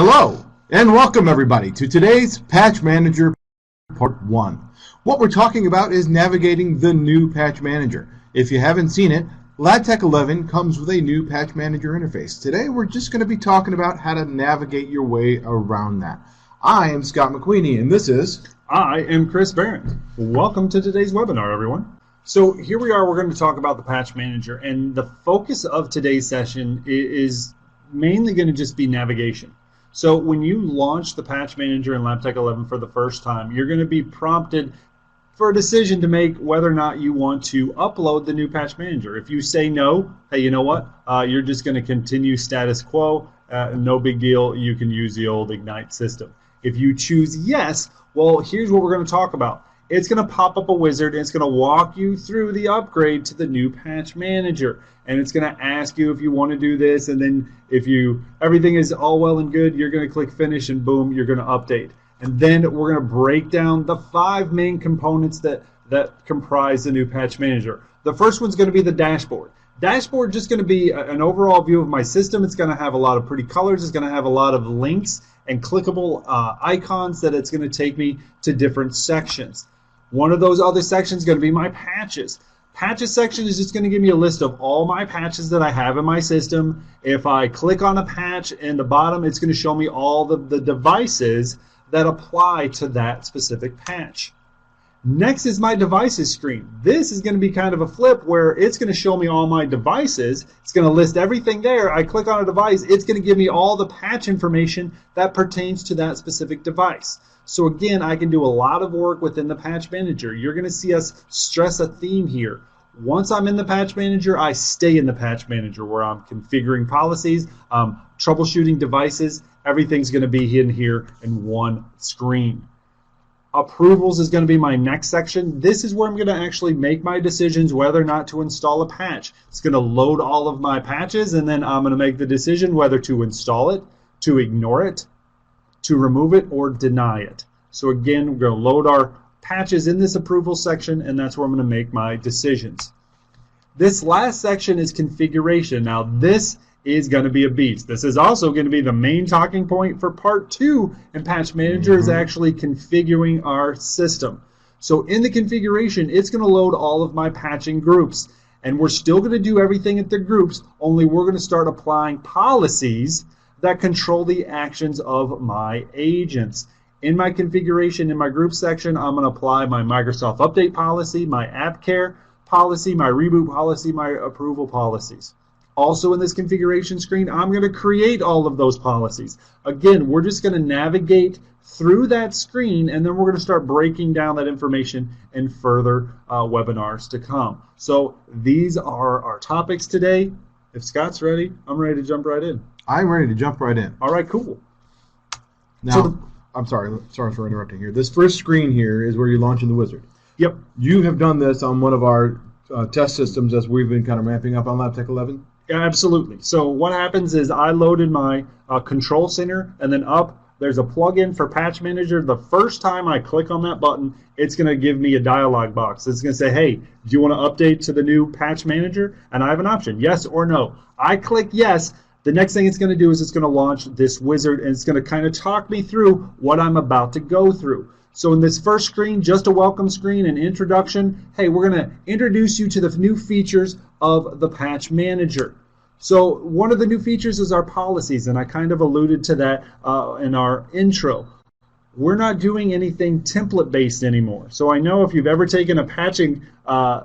Hello, and welcome everybody to today's Patch Manager Part 1. What we're talking about is navigating the new Patch Manager. If you haven't seen it, LabTech 11 comes with a new Patch Manager interface. Today we're just going to be talking about how to navigate your way around that. I am Scott McQueenie, and this is... I am Chris Barrett. Welcome to today's webinar, everyone. So here we are, we're going to talk about the Patch Manager, and the focus of today's session is mainly going to just be navigation. So when you launch the Patch Manager in LabTech 11 for the first time, you're going to be prompted for a decision to make whether or not you want to upload the new Patch Manager. If you say no, hey, you know what? You're just going to continue status quo. No big deal. You can use the old Ignite system. If you choose yes, well, here's what we're going to talk about. It's going to pop up a wizard, and it's going to walk you through the upgrade to the new Patch Manager. And it's going to ask you if you want to do this, and then if everything is all well and good, you're going to click finish, and boom, you're going to update. And then we're going to break down the 5 main components that comprise the new Patch Manager. The first one's going to be the dashboard. Dashboard is just going to be an overall view of my system. It's going to have a lot of pretty colors. It's going to have a lot of links and clickable icons that it's going to take me to different sections. One of those other sections is going to be my patches. Patches section is just going to give me a list of all my patches that I have in my system. If I click on a patch in the bottom, it's going to show me all the devices that apply to that specific patch. Next is my devices screen. This is going to be kind of a flip where it's going to show me all my devices. It's going to list everything there. I click on a device, it's going to give me all the patch information that pertains to that specific device. So again, I can do a lot of work within the Patch Manager. You're going to see us stress a theme here. Once I'm in the Patch Manager, I stay in the Patch Manager where I'm configuring policies, troubleshooting devices. Everything's going to be in here in one screen. Approvals is going to be my next section. This is where I'm going to actually make my decisions whether or not to install a patch. It's going to load all of my patches, and then I'm going to make the decision whether to install it, to ignore it, to remove it, or deny it. So again, we're going to load our patches in this approval section, and that's where I'm going to make my decisions. This last section is configuration. Now this is going to be a beast. This is also going to be the main talking point for part 2 in Patch Manager is actually configuring our system. So in the configuration, it's going to load all of my patching groups, and we're still going to do everything at the groups, only we're going to start applying policies that control the actions of my agents. In my configuration, in my group section, I'm going to apply my Microsoft Update policy, my App Care policy, my Reboot policy, my approval policies. Also in this configuration screen, I'm going to create all of those policies. Again, we're just going to navigate through that screen, and then we're going to start breaking down that information in further webinars to come. So these are our topics today. If Scott's ready, I'm ready to jump right in. I'm ready to jump right in. All right, cool. Now, I'm sorry for interrupting here. This first screen here is where you're launching the wizard. Yep. You have done this on one of our test systems as we've been kind of ramping up on LabTech 11. Yeah, absolutely. So what happens is I loaded my control center, and then up there's a plugin for Patch Manager. The first time I click on that button, it's going to give me a dialog box. It's going to say, hey, do you want to update to the new Patch Manager? And I have an option, yes or no. I click yes. The next thing it's going to do is it's going to launch this wizard, and it's going to kind of talk me through what I'm about to go through. So in this first screen, just a welcome screen, an introduction. Hey, we're going to introduce you to the new features of the Patch Manager. So one of the new features is our policies, and I kind of alluded to that in our intro. We're not doing anything template-based anymore. So I know if you've ever taken a patching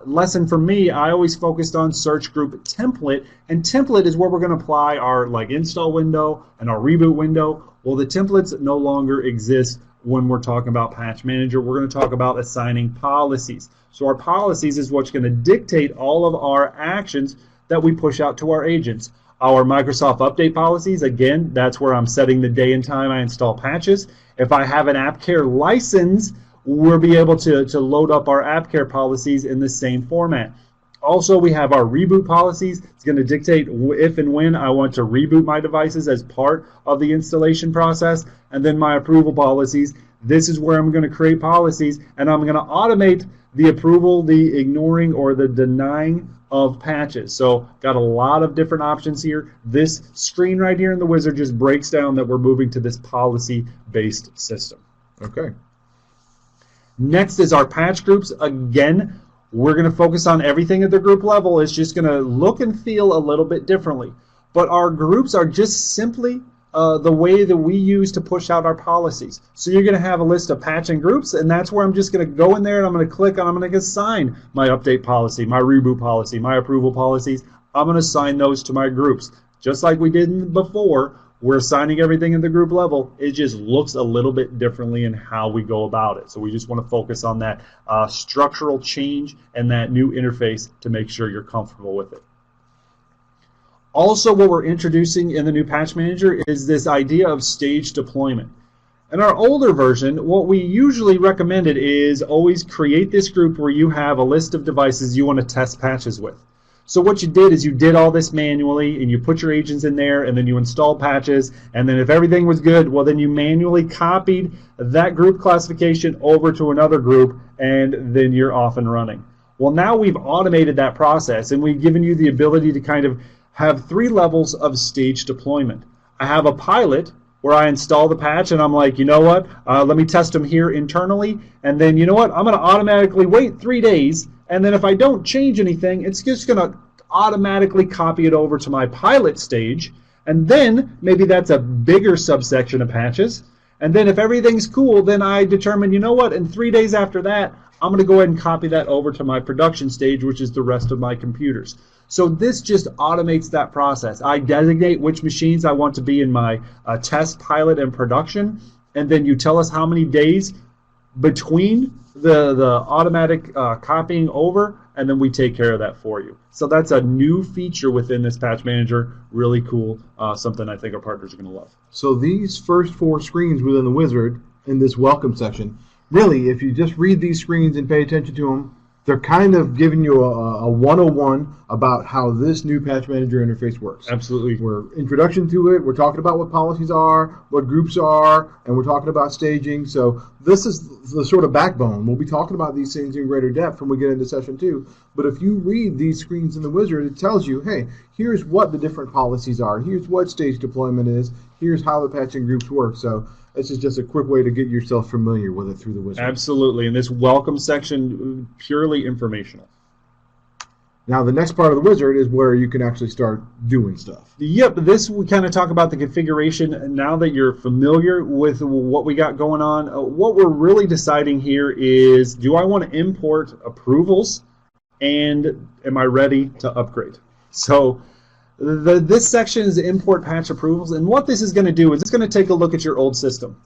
lesson from me, I always focused on search group template, and template is where we're going to apply our install window and our reboot window. Well, the templates no longer exist when we're talking about Patch Manager. We're going to talk about assigning policies. So our policies is what's going to dictate all of our actions that we push out to our agents. Our Microsoft Update policies, again, that's where I'm setting the day and time I install patches. If I have an App Care license, we'll be able to load up our App Care policies in the same format. Also, we have our reboot policies. It's going to dictate if and when I want to reboot my devices as part of the installation process. And then my approval policies. This is where I'm going to create policies, and I'm going to automate the approval, the ignoring, or the denying of patches. So got a lot of different options here. This screen right here in the wizard just breaks down that we're moving to this policy-based system. Okay. Next is our patch groups. Again, we're going to focus on everything at the group level. It's just going to look and feel a little bit differently. But our groups are just simply the way that we use to push out our policies. So you're going to have a list of patching groups, and that's where I'm just going to go in there and I'm going to click and I'm going to assign my update policy, my reboot policy, my approval policies. I'm going to assign those to my groups. Just like we did before, we're assigning everything at the group level. It just looks a little bit differently in how we go about it. So we just want to focus on that structural change and that new interface to make sure you're comfortable with it. Also, what we're introducing in the new Patch Manager is this idea of stage deployment. In our older version, what we usually recommended is always create this group where you have a list of devices you want to test patches with. So what you did is you did all this manually, and you put your agents in there, and then you installed patches, and then if everything was good, well, then you manually copied that group classification over to another group, and then you're off and running. Well, now we've automated that process, and we've given you the ability to kind of have 3 levels of stage deployment. I have a pilot where I install the patch and I'm like, you know what, let me test them here internally, and then you know what, I'm going to automatically wait 3 days, and then if I don't change anything, it's just going to automatically copy it over to my pilot stage, and then maybe that's a bigger subsection of patches, and then if everything's cool, then I determine, you know what, in 3 days after that, I'm going to go ahead and copy that over to my production stage, which is the rest of my computers. So this just automates that process. I designate which machines I want to be in my test, pilot, and production, and then you tell us how many days between the automatic copying over, and then we take care of that for you. So that's a new feature within this Patch Manager. Really cool, something I think our partners are going to love. So these first 4 screens within the wizard in this welcome section, really, if you just read these screens and pay attention to them, they're kind of giving you a 101 about how this new Patch Manager interface works. Absolutely. We're introduction to it. We're talking about what policies are, what groups are, and we're talking about staging. So this is the sort of backbone. We'll be talking about these things in greater depth when we get into session 2. But if you read these screens in the wizard, it tells you, hey, here's what the different policies are. Here's what stage deployment is. Here's how the patching groups work. So this is just a quick way to get yourself familiar with it through the wizard. Absolutely, and this welcome section, purely informational. Now the next part of the wizard is where you can actually start doing stuff. Yep, this we kind of talk about the configuration. Now that you're familiar with what we got going on, what we're really deciding here is, do I want to import approvals, and am I ready to upgrade? So this section is import patch approvals, and what this is going to do is it's going to take a look at your old system,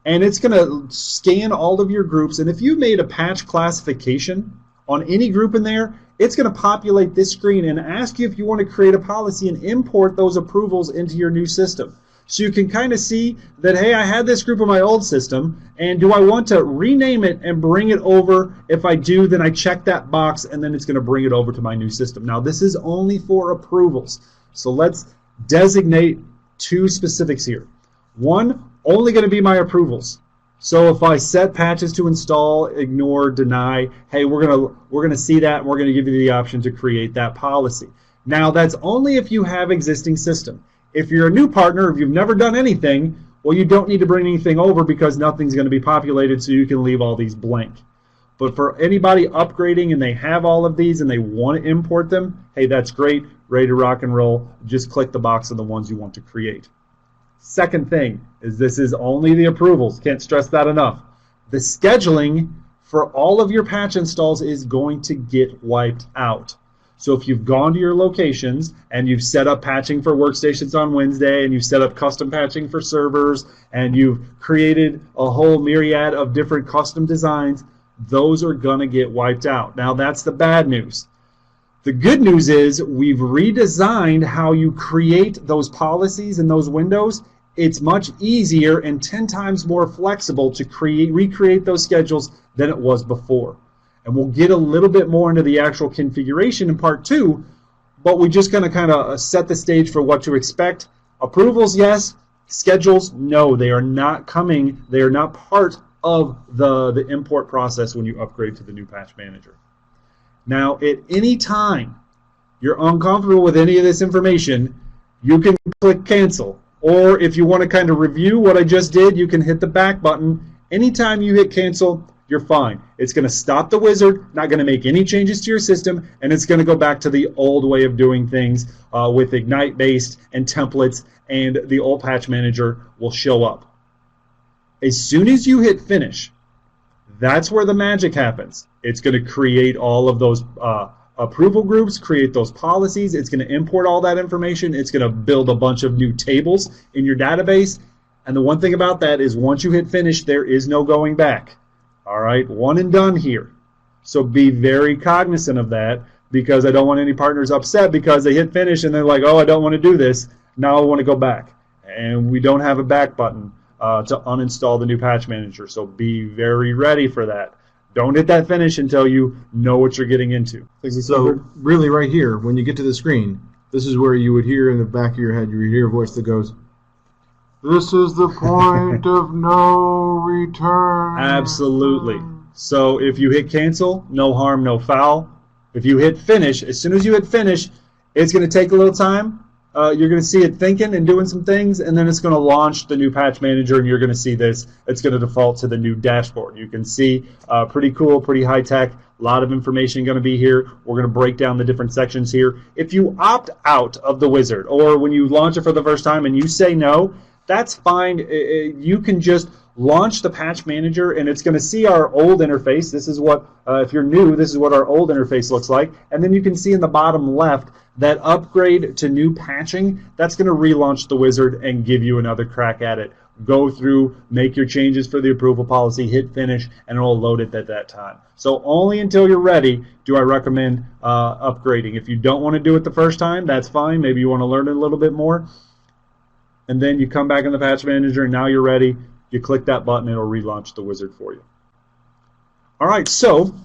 and it's going to scan all of your groups, and if you made a patch classification on any group in there, it's going to populate this screen and ask you if you want to create a policy and import those approvals into your new system. So you can kind of see that, hey, I had this group in my old system, and do I want to rename it and bring it over? If I do, then I check that box, and then it's going to bring it over to my new system. Now, this is only for approvals. So let's designate 2 specifics here. One, only going to be my approvals. So if I set patches to install, ignore, deny, hey, we're gonna see that, and we're going to give you the option to create that policy. Now, that's only if you have existing system. If you're a new partner, if you've never done anything, well, you don't need to bring anything over because nothing's going to be populated, so you can leave all these blank. But for anybody upgrading and they have all of these and they want to import them, hey, that's great, ready to rock and roll. Just click the box on the ones you want to create. Second thing is this is only the approvals. Can't stress that enough. The scheduling for all of your patch installs is going to get wiped out. So if you've gone to your locations and you've set up patching for workstations on Wednesday, and you've set up custom patching for servers, and you've created a whole myriad of different custom designs, those are going to get wiped out. Now, that's the bad news. The good news is we've redesigned how you create those policies and those windows. It's much easier and 10 times more flexible to recreate those schedules than it was before. And we'll get a little bit more into the actual configuration in part 2, but we're just going to kind of set the stage for what to expect. Approvals, yes. Schedules, no. They are not coming. They are not part of the import process when you upgrade to the new Patch Manager. Now, at any time you're uncomfortable with any of this information, you can click cancel. Or if you want to kind of review what I just did, you can hit the back button. Anytime you hit cancel, you're fine. It's going to stop the wizard, not going to make any changes to your system, and it's going to go back to the old way of doing things with Ignite-based and templates, and the old patch manager will show up. As soon as you hit finish, that's where the magic happens. It's going to create all of those approval groups, create those policies. It's going to import all that information. It's going to build a bunch of new tables in your database. And the one thing about that is once you hit finish, there is no going back. All right, one and done here. So be very cognizant of that, because I don't want any partners upset because they hit finish and they're like, oh, I don't want to do this. Now I want to go back. And we don't have a back button to uninstall the new patch manager. So be very ready for that. Don't hit that finish until you know what you're getting into. So really right here, when you get to the screen, this is where you would hear in the back of your head, you would hear a voice that goes, "This is the point of no return." Absolutely. So if you hit cancel, no harm, no foul. If you hit finish, as soon as you hit finish, it's going to take a little time. You're going to see it thinking and doing some things, and then it's going to launch the new patch manager, and you're going to see this. It's going to default to the new dashboard. You can see pretty cool, pretty high tech. A lot of information going to be here. We're going to break down the different sections here. If you opt out of the wizard, or when you launch it for the first time and you say no, that's fine. You can just launch the patch manager, and it's going to see our old interface. This is what, if you're new, this is what our old interface looks like. And then you can see in the bottom left that upgrade to new patching. That's going to relaunch the wizard and give you another crack at it. Go through, make your changes for the approval policy, hit finish, and it'll load it at that time. So only until you're ready do I recommend upgrading. If you don't want to do it the first time, that's fine. Maybe you want to learn it a little bit more. And then you come back in the patch manager, and now you're ready. You click that button, it'll relaunch the wizard for you. All right, so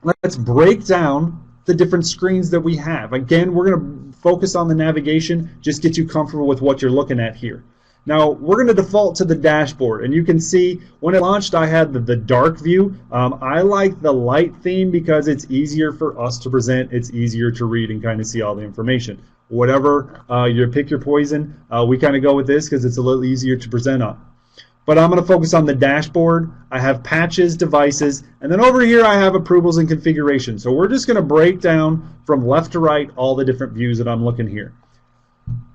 let's break down the different screens that we have. Again, we're going to focus on the navigation, just get you comfortable with what you're looking at here. Now, we're going to default to the dashboard, and you can see when it launched, I had the dark view. I like the light theme because it's easier for us to present. It's easier to read and kind of see all the information. Whatever, you pick your poison. We kind of go with this because it's a little easier to present on. But I'm going to focus on the dashboard. I have patches, devices, and then over here I have approvals and configuration. So we're just going to break down from left to right all the different views that I'm looking here.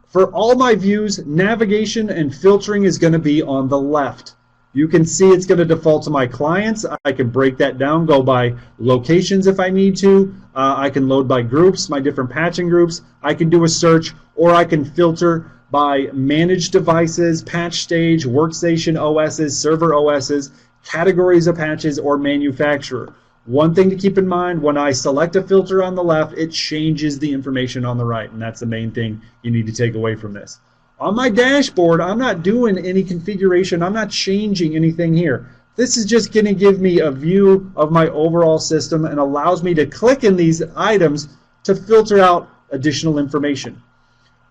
For all my views, navigation and filtering is going to be on the left. You can see it's going to default to my clients. I can break that down, go by locations if I need to. I can load by groups, my different patching groups. I can do a search, or I can filter by managed devices, patch stage, workstation OSs, server OSs, categories of patches, or manufacturer. One thing to keep in mind, when I select a filter on the left, it changes the information on the right, and that's the main thing you need to take away from this. On my dashboard, I'm not doing any configuration. I'm not changing anything here. This is just going to give me a view of my overall system and allows me to click in these items to filter out additional information.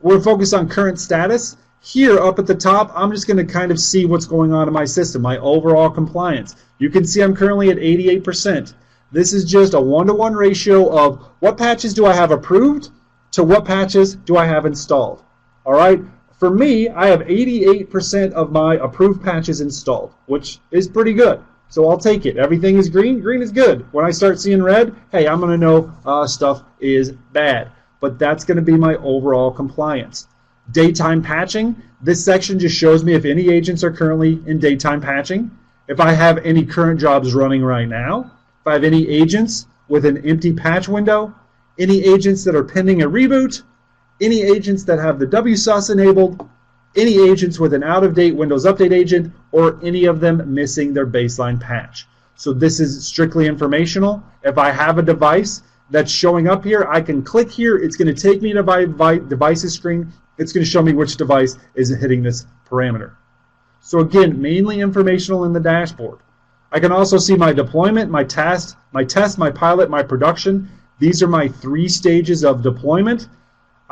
We're focused on current status. Here up at the top, I'm just going to kind of see what's going on in my system, my overall compliance. You can see I'm currently at 88%. This is just a one-to-one ratio of what patches do I have approved to what patches do I have installed. All right. For me, I have 88% of my approved patches installed, which is pretty good. So I'll take it. Everything is green. Green is good. When I start seeing red, hey, I'm going to know stuff is bad. But that's going to be my overall compliance. Daytime patching. This section just shows me if any agents are currently in daytime patching, if I have any current jobs running right now, if I have any agents with an empty patch window, any agents that are pending a reboot, any agents that have the WSUS enabled, any agents with an out-of-date Windows Update agent, or any of them missing their baseline patch. So this is strictly informational. If I have a device that's showing up here, I can click here. It's going to take me to my devices screen. It's going to show me which device is hitting this parameter. So again, mainly informational in the dashboard. I can also see my deployment, my test, my pilot, my production. These are my 3 stages of deployment.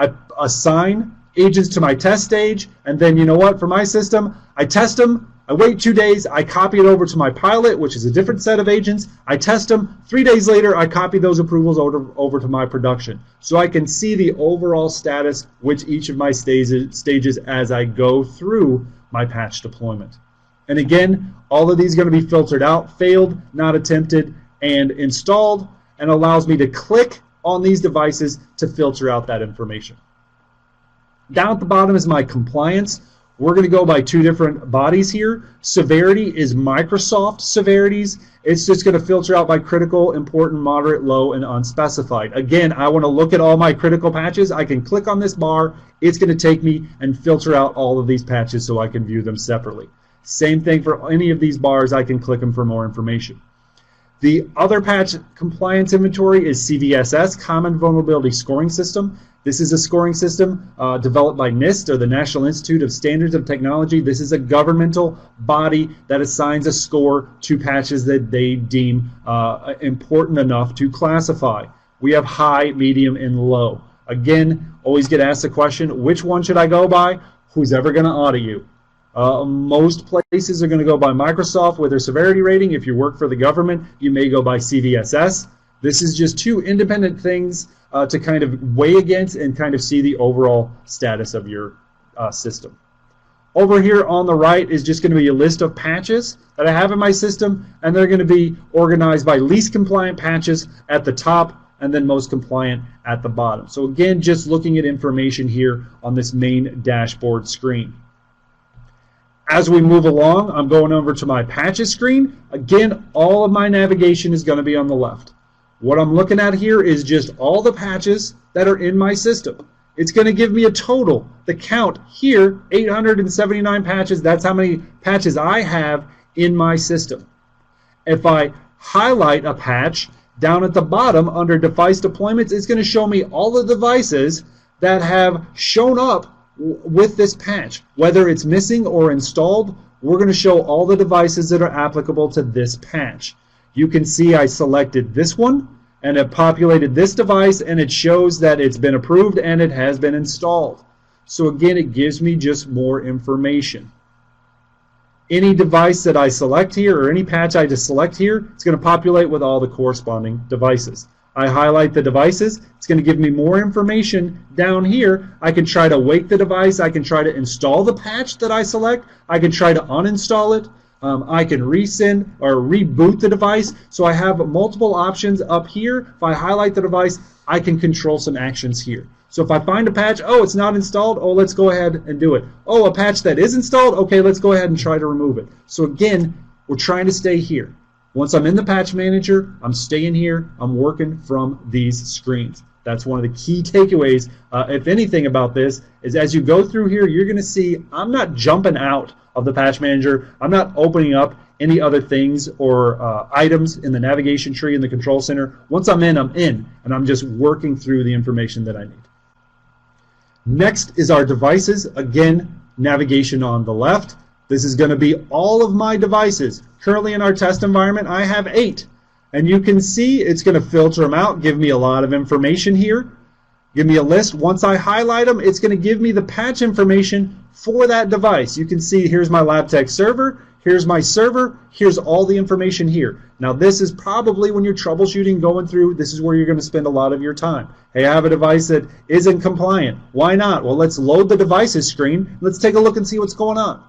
I assign agents to my test stage, and then you know what? For my system, I test them, I wait 2 days, I copy it over to my pilot, which is a different set of agents. I test them. 3 days later, I copy those approvals over to my production. So I can see the overall status with each of my stages as I go through my patch deployment. And again, all of these are going to be filtered out, failed, not attempted, and installed, and allows me to click on these devices to filter out that information. Down at the bottom is my compliance. We're going to go by 2 different bodies here. Severity is Microsoft severities. It's just going to filter out by critical, important, moderate, low, and unspecified. Again, I want to look at all my critical patches. I can click on this bar. It's going to take me and filter out all of these patches so I can view them separately. Same thing for any of these bars. I can click them for more information. The other patch compliance inventory is CVSS, Common Vulnerability Scoring System. This is a scoring system developed by NIST, or the National Institute of Standards and Technology. This is a governmental body that assigns a score to patches that they deem important enough to classify. We have high, medium, and low. Again, always get asked the question, which one should I go by? Who's ever going to audit you? Most places are going to go by Microsoft with their severity rating. If you work for the government, you may go by CVSS. This is just 2 independent things to kind of weigh against and kind of see the overall status of your system. Over here on the right is just going to be a list of patches that I have in my system, and they're going to be organized by least compliant patches at the top and then most compliant at the bottom. So again, just looking at information here on this main dashboard screen. As we move along, I'm going over to my patches screen. Again, all of my navigation is going to be on the left. What I'm looking at here is just all the patches that are in my system. It's going to give me a total. The count here, 879 patches. That's how many patches I have in my system. If I highlight a patch down at the bottom under device deployments, it's going to show me all the devices that have shown up with this patch. Whether it's missing or installed, we're going to show all the devices that are applicable to this patch. You can see I selected this one and it populated this device, and it shows that it's been approved and it has been installed. So again, it gives me just more information. Any device that I select here, or any patch I just select here, it's going to populate with all the corresponding devices. I highlight the devices. It's going to give me more information down here. I can try to wake the device. I can try to install the patch that I select. I can try to uninstall it. I can resend or reboot the device. So I have multiple options up here. If I highlight the device, I can control some actions here. So if I find a patch, oh, it's not installed, oh, let's go ahead and do it. Oh, a patch that is installed, okay, let's go ahead and try to remove it. So again, we're trying to stay here. Once I'm in the patch manager, I'm staying here, I'm working from these screens. That's one of the key takeaways, if anything, about this, is as you go through here, you're going to see I'm not jumping out of the patch manager. I'm not opening up any other things or items in the navigation tree in the control center. Once I'm in, and I'm just working through the information that I need. Next is our devices. Again, navigation on the left. This is going to be all of my devices. Currently in our test environment, I have 8. And you can see it's going to filter them out, give me a lot of information here. Give me a list. Once I highlight them, it's going to give me the patch information for that device. You can see here's my LabTech server, here's my server, here's all the information here. Now this is probably when you're troubleshooting, going through, this is where you're going to spend a lot of your time. Hey, I have a device that isn't compliant. Why not? Well, let's load the devices screen. Let's take a look and see what's going on.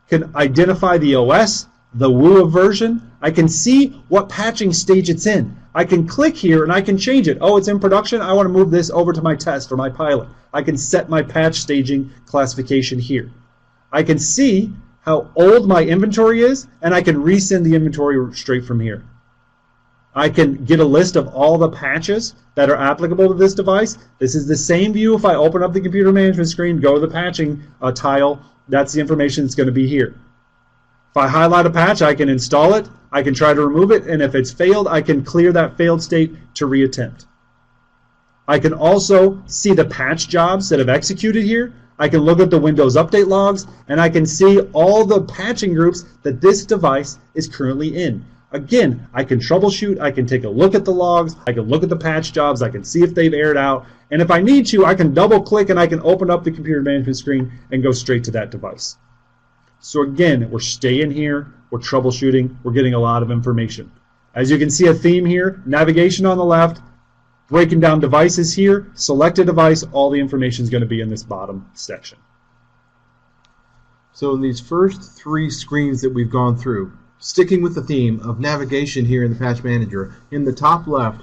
Can identify the OS, the WUA version. I can see what patching stage it's in. I can click here and I can change it. Oh, it's in production. I want to move this over to my test or my pilot. I can set my patch staging classification here. I can see how old my inventory is, and I can resend the inventory straight from here. I can get a list of all the patches that are applicable to this device. This is the same view if I open up the computer management screen, go to the patching tile. That's the information that's going to be here. If I highlight a patch, I can install it, I can try to remove it, and if it's failed, I can clear that failed state to reattempt. I can also see the patch jobs that have executed here. I can look at the Windows Update logs, and I can see all the patching groups that this device is currently in. Again, I can troubleshoot, I can take a look at the logs, I can look at the patch jobs, I can see if they've aired out, and if I need to, I can double click and I can open up the computer management screen and go straight to that device. So again, we're staying here, we're troubleshooting, we're getting a lot of information. As you can see a theme here, navigation on the left, breaking down devices here, select a device, all the information is going to be in this bottom section. So in these first three screens that we've gone through, sticking with the theme of navigation here in the Patch Manager, in the top left,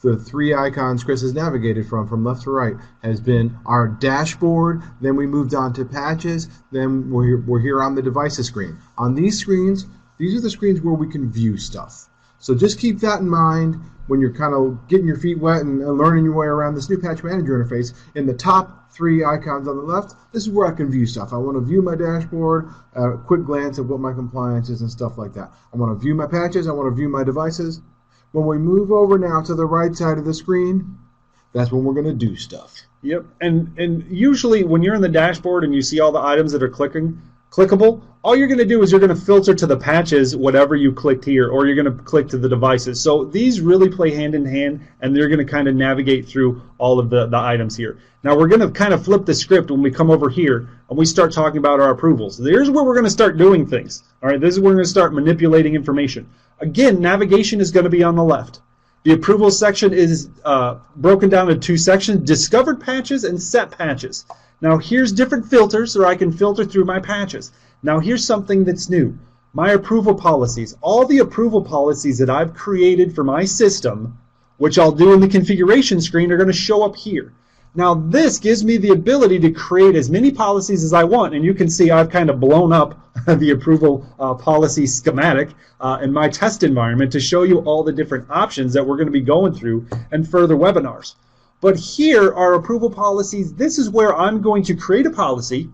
the three icons Chris has navigated from left to right, has been our dashboard, then we moved on to patches, then we're here on the devices screen. On these screens, these are the screens where we can view stuff. So just keep that in mind when you're kind of getting your feet wet and learning your way around this new Patch Manager interface. In the top three icons on the left, this is where I can view stuff. I want to view my dashboard, a quick glance at what my compliance is and stuff like that. I want to view my patches, I want to view my devices. When we move over now to the right side of the screen, that's when we're going to do stuff. Yep, and usually when you're in the dashboard and you see all the items that are clickable, all you're going to do is you're going to filter to the patches, whatever you clicked here, or you're going to click to the devices. So these really play hand in hand, and they're going to kind of navigate through all of the items here. Now we're going to kind of flip the script when we come over here and we start talking about our approvals. Here's where we're going to start doing things. All right, this is where we're going to start manipulating information. Again, navigation is going to be on the left. The approval section is broken down into two sections, discovered patches and set patches. Now here's different filters so I can filter through my patches. Now here's something that's new. My approval policies. All the approval policies that I've created for my system, which I'll do in the configuration screen, are going to show up here. Now this gives me the ability to create as many policies as I want, and you can see I've kind of blown up the approval policy schematic in my test environment to show you all the different options that we're going to be going through in further webinars. But here are approval policies. This is where I'm going to create a policy.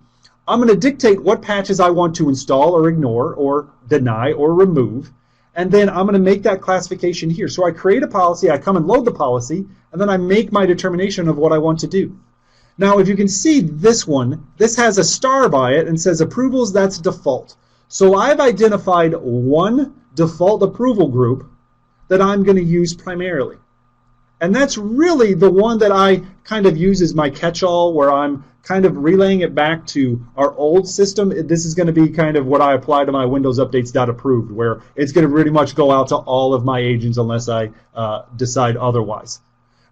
I'm going to dictate what patches I want to install or ignore or deny or remove. And then I'm going to make that classification here. So I create a policy, I come and load the policy, and then I make my determination of what I want to do. Now, if you can see this one, this has a star by it and says approvals, that's default. So I've identified one default approval group that I'm going to use primarily. And that's really the one that I kind of use as my catch-all, where I'm kind of relaying it back to our old system. This is going to be kind of what I apply to my Windows updates.approved, where it's going to pretty much go out to all of my agents unless I decide otherwise.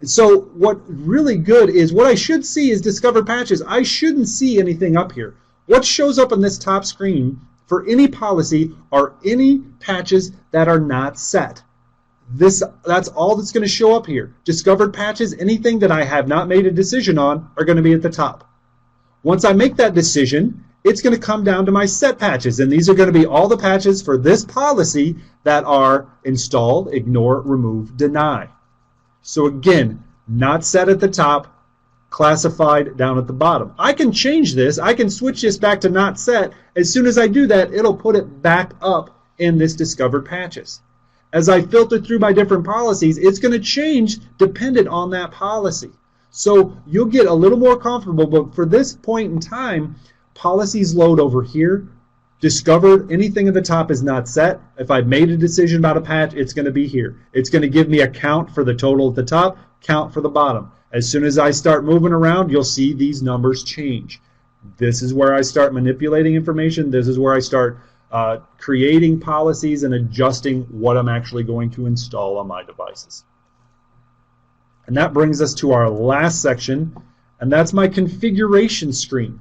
And so what really good is, what I should see is discovered patches. I shouldn't see anything up here. What shows up on this top screen for any policy are any patches that are not set. That's all that's going to show up here. Discovered patches, anything that I have not made a decision on, are going to be at the top. Once I make that decision, it's going to come down to my set patches, and these are going to be all the patches for this policy that are installed, ignore, remove, deny. So again, not set at the top, classified down at the bottom. I can change this. I can switch this back to not set. As soon as I do that, it'll put it back up in this discovered patches. As I filter through my different policies, it's going to change dependent on that policy. So you'll get a little more comfortable, but for this point in time, policies load over here. Discovered, anything at the top is not set. If I've made a decision about a patch, it's going to be here. It's going to give me a count for the total at the top, count for the bottom. As soon as I start moving around, you'll see these numbers change. This is where I start manipulating information. This is where I start creating policies and adjusting what I'm actually going to install on my devices. And that brings us to our last section, and that's my configuration screen.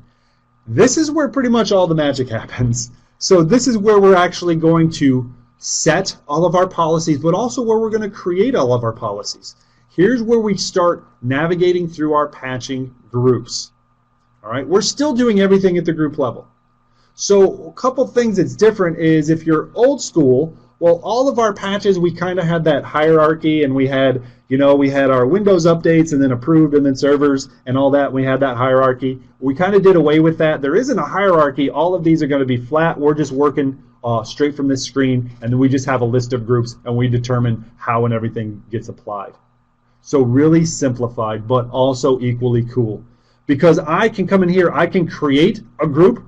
This is where pretty much all the magic happens. So this is where we're actually going to set all of our policies, but also where we're going to create all of our policies. Here's where we start navigating through our patching groups. All right, we're still doing everything at the group level. So a couple things that's different is, if you're old school, well, all of our patches, we kind of had that hierarchy, and we had our Windows updates and then approved and then servers and all that. We had that hierarchy. We kind of did away with that. There isn't a hierarchy. All of these are going to be flat. We're just working straight from this screen, and then we just have a list of groups, and we determine how and everything gets applied. So really simplified, but also equally cool. Because I can come in here, I can create a group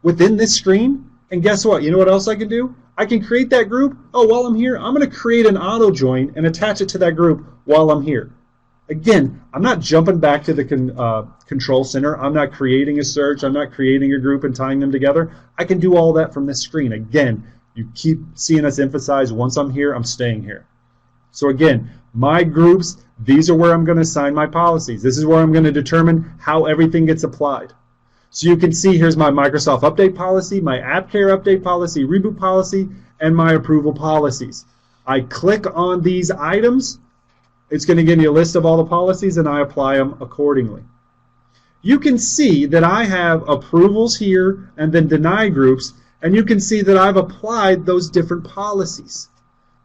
within this screen, and guess what? You know what else I can do? I can create that group. Oh, while I'm here, I'm going to create an auto join and attach it to that group while I'm here. Again, I'm not jumping back to the control center. I'm not creating a search. I'm not creating a group and tying them together. I can do all that from this screen. Again, you keep seeing us emphasize, once I'm here, I'm staying here. So again, my groups, these are where I'm going to assign my policies. This is where I'm going to determine how everything gets applied. So you can see here's my Microsoft Update policy, my AppCare Update policy, Reboot policy, and my approval policies. I click on these items. It's going to give me a list of all the policies, and I apply them accordingly. You can see that I have approvals here and then deny groups, and you can see that I've applied those different policies.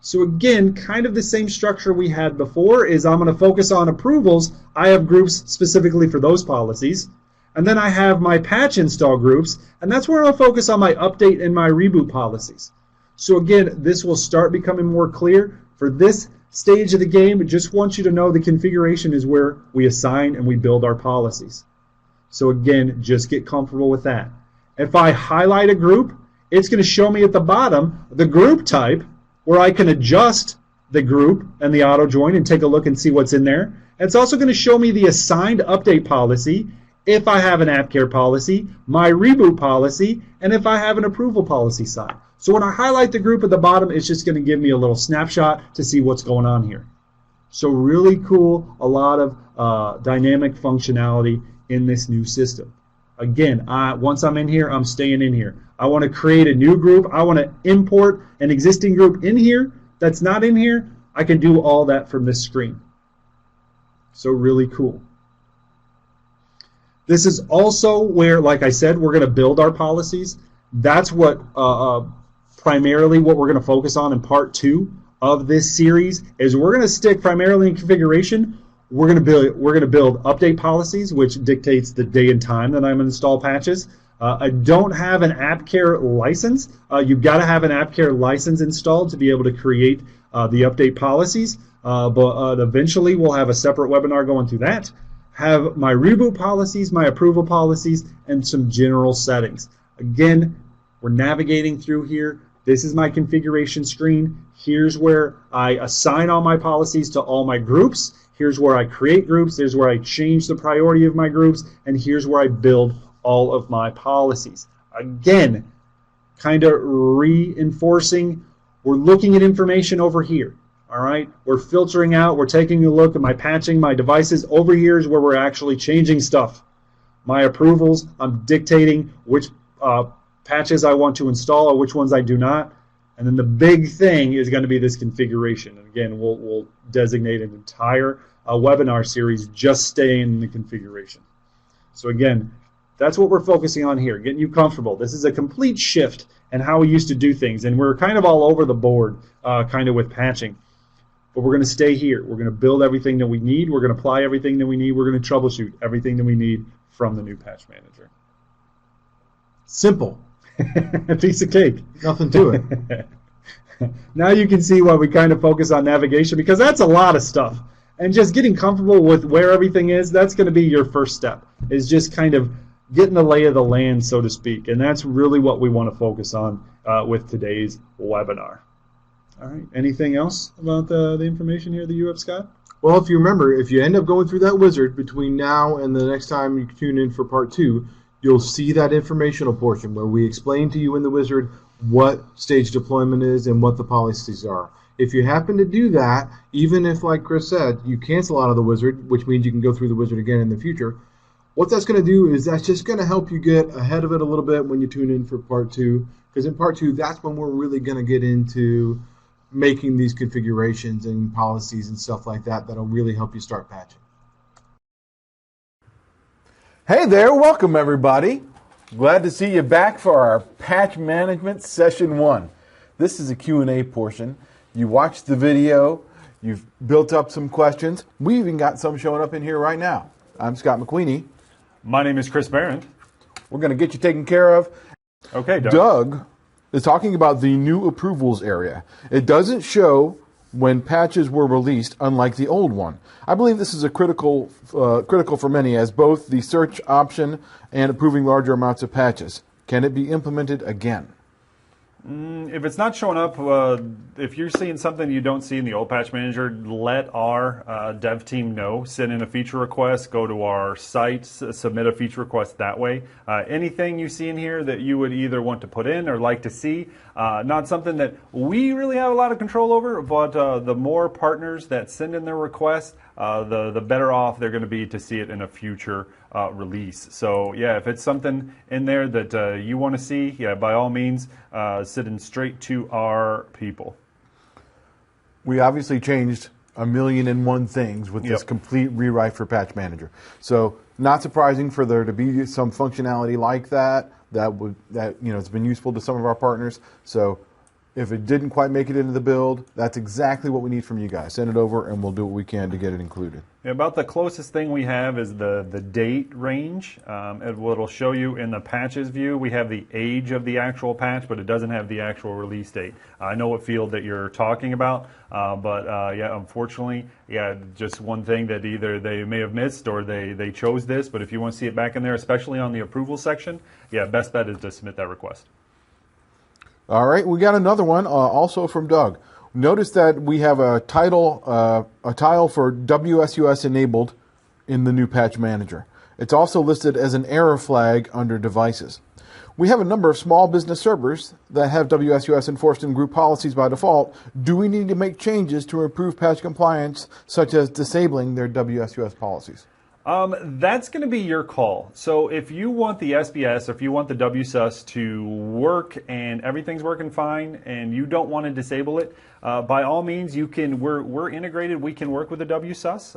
So again, kind of the same structure we had before is I'm going to focus on approvals. I have groups specifically for those policies. And then I have my patch install groups, and that's where I'll focus on my update and my reboot policies. So again, this will start becoming more clear. For this stage of the game, I just want you to know the configuration is where we assign and we build our policies. So again, just get comfortable with that. If I highlight a group, it's going to show me at the bottom the group type, where I can adjust the group and the auto join and take a look and see what's in there. And it's also going to show me the assigned update policy, if I have an AppCare policy, my reboot policy, and if I have an approval policy side. So when I highlight the group at the bottom, it's just going to give me a little snapshot to see what's going on here. So really cool, a lot of dynamic functionality in this new system. Again, once I'm in here, I'm staying in here. I want to create a new group. I want to import an existing group in here that's not in here. I can do all that from this screen. So really cool. This is also where, like I said, we're going to build our policies. That's what primarily what we're going to focus on in part 2 of this series. Is we're going to stick primarily in configuration. We're going to build update policies, which dictates the day and time that I'm going to install patches. I don't have an AppCare license. You've got to have an AppCare license installed to be able to create the update policies. But eventually, we'll have a separate webinar going through that. Have my reboot policies, my approval policies, and some general settings. Again, we're navigating through here. This is my configuration screen. Here's where I assign all my policies to all my groups. Here's where I create groups. Here's where I change the priority of my groups. And here's where I build all of my policies. Again, kind of reinforcing, we're looking at information over here. All right, we're filtering out, we're taking a look at my patching, my devices. Over here is where we're actually changing stuff. My approvals, I'm dictating which patches I want to install or which ones I do not. And then the big thing is going to be this configuration. And again, we'll designate an entire webinar series just staying in the configuration. So again, that's what we're focusing on here, getting you comfortable. This is a complete shift in how we used to do things. And we're kind of all over the board kind of with patching. But we're going to stay here. We're going to build everything that we need. We're going to apply everything that we need. We're going to troubleshoot everything that we need from the new Patch Manager. Simple. A piece of cake. Nothing to it. Now you can see why we kind of focus on navigation, because that's a lot of stuff. And just getting comfortable with where everything is, that's going to be your first step, is just kind of getting the lay of the land, so to speak. And that's really what we want to focus on with today's webinar. All right. Anything else about the information here that you have, Scott? Well, if you remember, if you end up going through that wizard between now and the next time you tune in for part 2, you'll see that informational portion where we explain to you in the wizard what stage deployment is and what the policies are. If you happen to do that, even if, like Chris said, you cancel out of the wizard, which means you can go through the wizard again in the future, what that's going to do is that's just going to help you get ahead of it a little bit when you tune in for part 2, because in part 2, that's when we're really going to get into making these configurations and policies and stuff like that that'll really help you start patching. Hey there, welcome everybody. Glad to see you back for our Patch Management Session 1. This is a Q&A portion. You watched the video, you've built up some questions. We even got some showing up in here right now. I'm Scott McQueenie. My name is Chris Barrett. We're going to get you taken care of. Okay, Doug. Doug is talking about the new approvals area. It doesn't show when patches were released, unlike the old one. I believe this is a critical for many, as both the search option and approving larger amounts of patches. Can it be implemented again? If it's not showing up, if you're seeing something you don't see in the old Patch Manager, let our dev team know. Send in a feature request, go to our site, submit a feature request that way. Anything you see in here that you would either want to put in or like to see, not something that we really have a lot of control over, but the more partners that send in their requests, the better off they're going to be to see it in a future release. So yeah, if it's something in there that you want to see, yeah, by all means, send in straight to our people. We obviously changed 1,000,001 things with this complete rewrite for Patch Manager. So not surprising for there to be some functionality like that it's been useful to some of our partners. So if it didn't quite make it into the build, that's exactly what we need from you guys. Send it over and we'll do what we can to get it included. Yeah, about the closest thing we have is the date range. It'll show you in the patches view, we have the age of the actual patch, but it doesn't have the actual release date. I know what field that you're talking about, but yeah, unfortunately, yeah, just one thing that either they may have missed or they chose this, but if you want to see it back in there, especially on the approval section, yeah, best bet is to submit that request. All right, we got another one also from Doug. Notice that we have a tile for WSUS enabled in the new Patch Manager. It's also listed as an error flag under devices. We have a number of small business servers that have WSUS enforced in group policies by default. Do we need to make changes to improve patch compliance, such as disabling their WSUS policies? That's going to be your call. So if you want the SBS, or if you want the WSUS to work and everything's working fine and you don't want to disable it, by all means, you can. We're integrated. We can work with the WSUS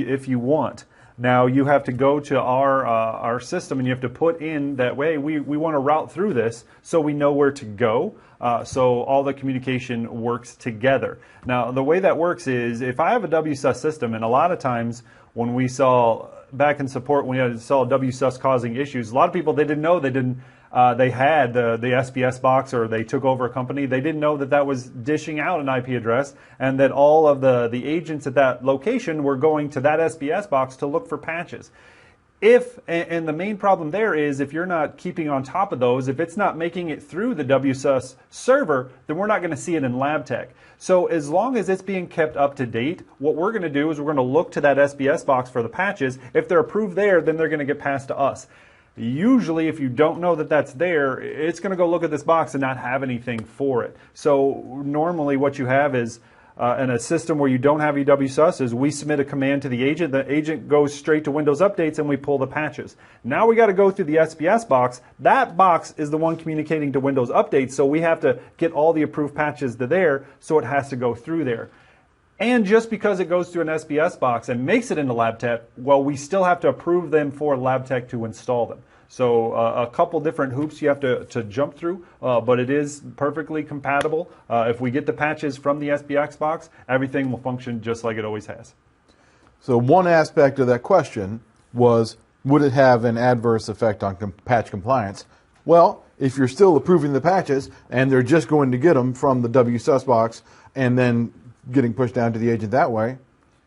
if you want. Now you have to go to our system and you have to put in that way we want to route through this so we know where to go. So all the communication works together. Now the way that works is if I have a WSUS system, and a lot of times when we saw back in support, when we saw WSUS causing issues, a lot of people, they didn't know they had the SBS box, or they took over a company. They didn't know that was dishing out an IP address, and that all of the agents at that location were going to that SBS box to look for patches. And the main problem there is if you're not keeping on top of those, if it's not making it through the WSUS server, then we're not going to see it in LabTech. So as long as it's being kept up to date, what we're going to do is we're going to look to that SBS box for the patches. If they're approved there, then they're going to get passed to us. Usually, if you don't know that that's there, it's going to go look at this box and not have anything for it. So normally what you have is in a system where you don't have WSUS is we submit a command to the agent goes straight to Windows Updates, and we pull the patches. Now we got to go through the SBS box. That box is the one communicating to Windows Updates, so we have to get all the approved patches to there, so it has to go through there. And just because it goes through an SBS box and makes it into LabTech, well, we still have to approve them for LabTech to install them. So a couple different hoops you have to jump through, but it is perfectly compatible. If we get the patches from the SBX box, everything will function just like it always has. So one aspect of that question was, would it have an adverse effect on patch compliance? Well, if you're still approving the patches and they're just going to get them from the WSUS box and then getting pushed down to the agent that way,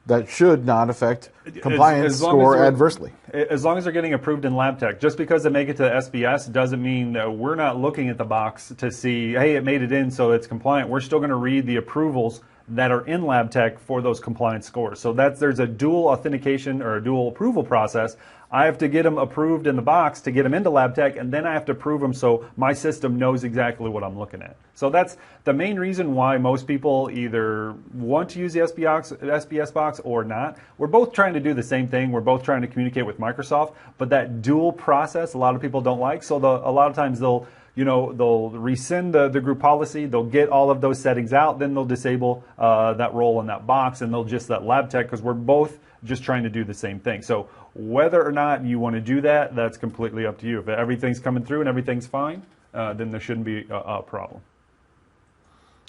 that should not affect compliance score adversely. As long as they're getting approved in LabTech. Just because they make it to the SBS doesn't mean that we're not looking at the box to see, hey, it made it in, so it's compliant. We're still going to read the approvals that are in LabTech for those compliance scores. So there's a dual authentication or a dual approval process. I have to get them approved in the box to get them into LabTech, and then I have to approve them so my system knows exactly what I'm looking at. So that's the main reason why most people either want to use the SBS box or not. We're both trying to do the same thing. We're both trying to communicate with Microsoft, but that dual process a lot of people don't like. So a lot of times they'll rescind the group policy, they'll get all of those settings out, then they'll disable that role in that box, and they'll just let LabTech, because we're both just trying to do the same thing. So whether or not you want to do that, that's completely up to you. If everything's coming through and everything's fine, then there shouldn't be a problem.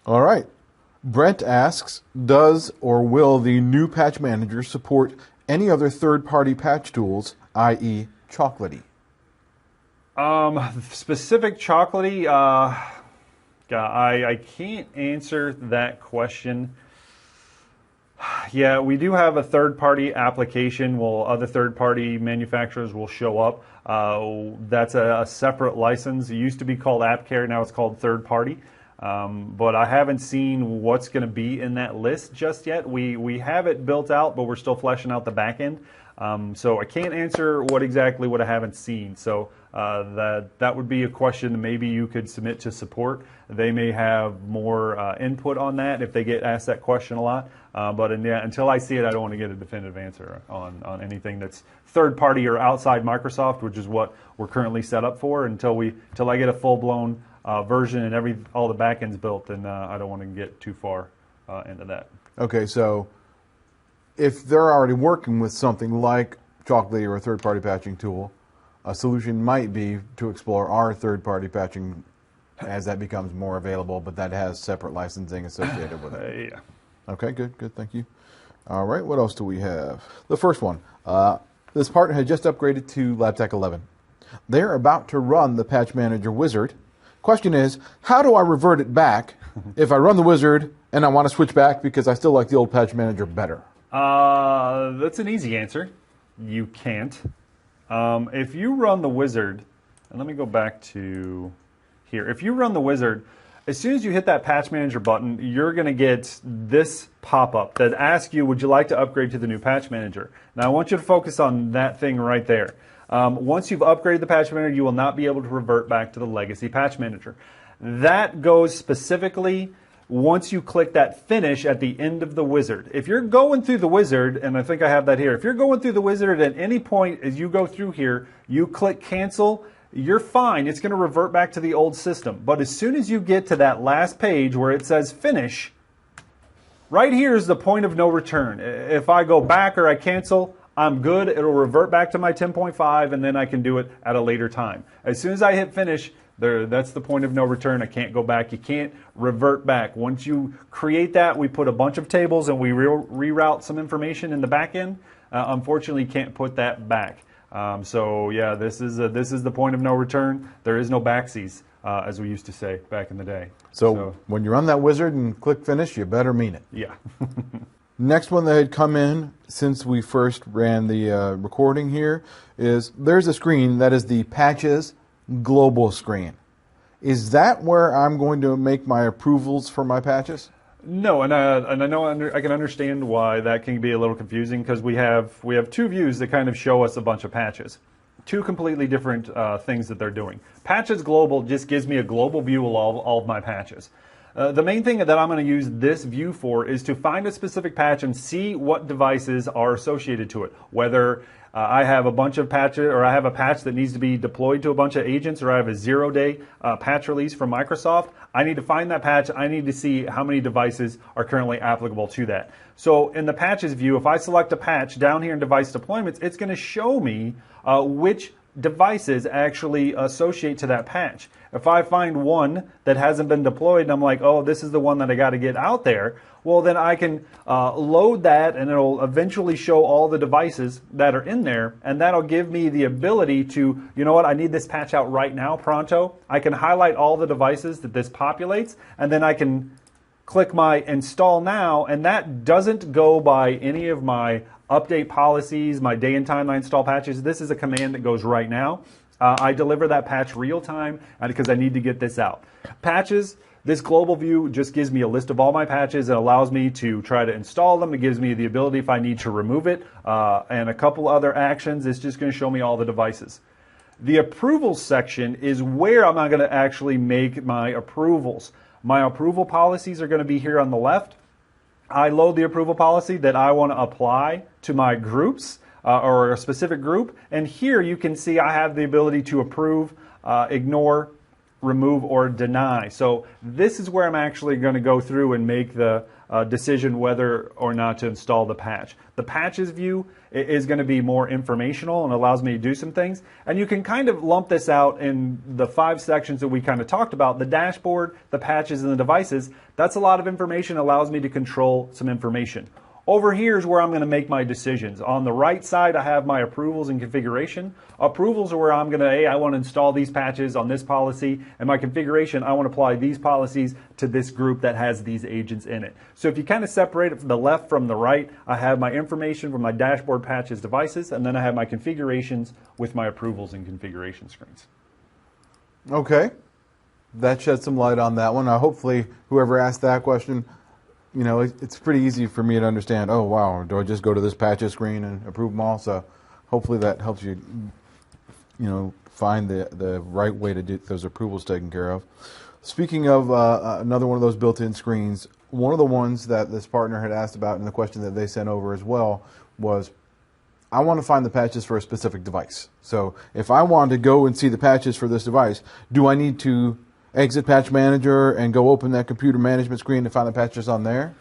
All right. Brent asks, does or will the new Patch Manager support any other third-party patch tools, i.e. chocolatey? Specific chocolatey, I can't answer that question. Yeah, we do have a third-party application. Well, other third-party manufacturers will show up. That's a separate license. It used to be called AppCare. Now it's called third-party. But I haven't seen what's going to be in that list just yet. We have it built out, but we're still fleshing out the back end. So I can't answer what I haven't seen. So that would be a question that maybe you could submit to support. They may have more input on that if they get asked that question a lot. But until I see it, I don't want to get a definitive answer on anything that's third party or outside Microsoft, which is what we're currently set up for. Until I get a full blown version and all the backends built, then I don't want to get too far into that. Okay, so if they're already working with something like Chalkly or a third-party patching tool, a solution might be to explore our third-party patching as that becomes more available, but that has separate licensing associated with it. Yeah. Okay, good, thank you. All right, what else do we have? The first one, this partner had just upgraded to LabTech 11. They're about to run the Patch Manager wizard. Question is, how do I revert it back if I run the wizard and I want to switch back because I still like the old Patch Manager better? That's an easy answer. You can't. If you run the wizard, and let me go back to here. If you run the wizard, as soon as you hit that Patch Manager button, you're going to get this pop-up that asks you, would you like to upgrade to the new Patch Manager? Now, I want you to focus on that thing right there. Once you've upgraded the Patch Manager, you will not be able to revert back to the legacy Patch Manager. That goes specifically once you click that finish at the end of the wizard. If you're going through the wizard, and I think I have that here, if you're going through the wizard at any point as you go through here, you click cancel, you're fine. It's going to revert back to the old system. But as soon as you get to that last page where it says finish, right here is the point of no return. If I go back or I cancel, I'm good. It'll revert back to my 10.5 and then I can do it at a later time. As soon as I hit finish, that's the point of no return. I can't go back. You can't revert back. Once you create that, we put a bunch of tables and we reroute some information in the back end. Unfortunately, you can't put that back. So yeah, this is the point of no return. There is no backsies, as we used to say back in the day. So when you run that wizard and click finish, you better mean it. Yeah. Next one that had come in since we first ran the recording here is there's a screen that is the patches global screen. Is that where I'm going to make my approvals for my patches? No, and I know I can understand why that can be a little confusing because we have two views that kind of show us a bunch of patches. Two completely different things that they're doing. Patches Global just gives me a global view of all of my patches. The main thing that I'm going to use this view for is to find a specific patch and see what devices are associated to it. Whether I have a bunch of patches, or I have a patch that needs to be deployed to a bunch of agents, or I have a 0-day patch release from Microsoft. I need to find that patch. I need to see how many devices are currently applicable to that. So in the patches view, if I select a patch down here in device deployments, it's going to show me which devices actually associate to that patch. If I find one that hasn't been deployed and I'm like, oh, this is the one that I got to get out there, well, then I can load that and it'll eventually show all the devices that are in there, and that'll give me the ability to, you know what, I need this patch out right now, pronto. I can highlight all the devices that this populates, and then I can click my install now, and that doesn't go by any of my update policies, my day and time I install patches. This is a command that goes right now. I deliver that patch real time because I need to get this out. Patches, this global view just gives me a list of all my patches. It allows me to try to install them. It gives me the ability if I need to remove it, and a couple other actions. It's just going to show me all the devices. The approvals section is where I'm not going to actually make my approvals. My approval policies are going to be here on the left. I load the approval policy that I want to apply to my groups or a specific group. And here you can see I have the ability to approve, ignore, remove, or deny. So this is where I'm actually going to go through and make the decision whether or not to install the patch. The patches view is going to be more informational and allows me to do some things. And you can kind of lump this out in the 5 sections that we kind of talked about: the dashboard, the patches, and the devices. That's a lot of information, allows me to control some information. Over here is where I'm going to make my decisions. On the right side, I have my approvals and configuration. Approvals are where I'm going to, hey, I want to install these patches on this policy, and my configuration, I want to apply these policies to this group that has these agents in it. So if you kind of separate it from the left from the right, I have my information from my dashboard patches devices, and then I have my configurations with my approvals and configuration screens. Okay. That sheds some light on that one. Hopefully, whoever asked that question, you know, it's pretty easy for me to understand. Oh, wow, do I just go to this patches screen and approve them all? So hopefully that helps you, you know, find the right way to get those approvals taken care of. Speaking of another one of those built-in screens, one of the ones that this partner had asked about in the question that they sent over as well was, I want to find the patches for a specific device. So if I want to go and see the patches for this device, do I need to exit Patch Manager and go open that computer management screen to find the patches on there?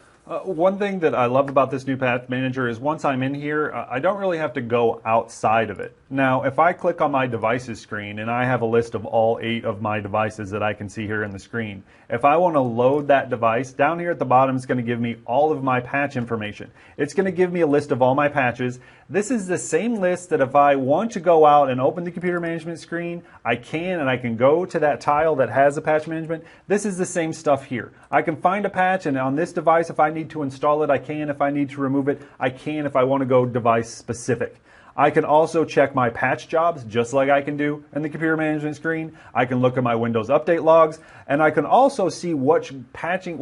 One thing that I love about this new Patch Manager is once I'm in here, I don't really have to go outside of it. Now, if I click on my devices screen and I have a list of all 8 of my devices that I can see here in the screen, if I want to load that device, down here at the bottom it's going to give me all of my patch information. It's going to give me a list of all my patches. This is the same list that if I want to go out and open the computer management screen, I can, and I can go to that tile that has the patch management. This is the same stuff here. I can find a patch, and on this device, if I need to install it, I can. If I need to remove it, I can if I want to go device specific. I can also check my patch jobs just like I can do in the computer management screen. I can look at my Windows update logs, and I can also see what patching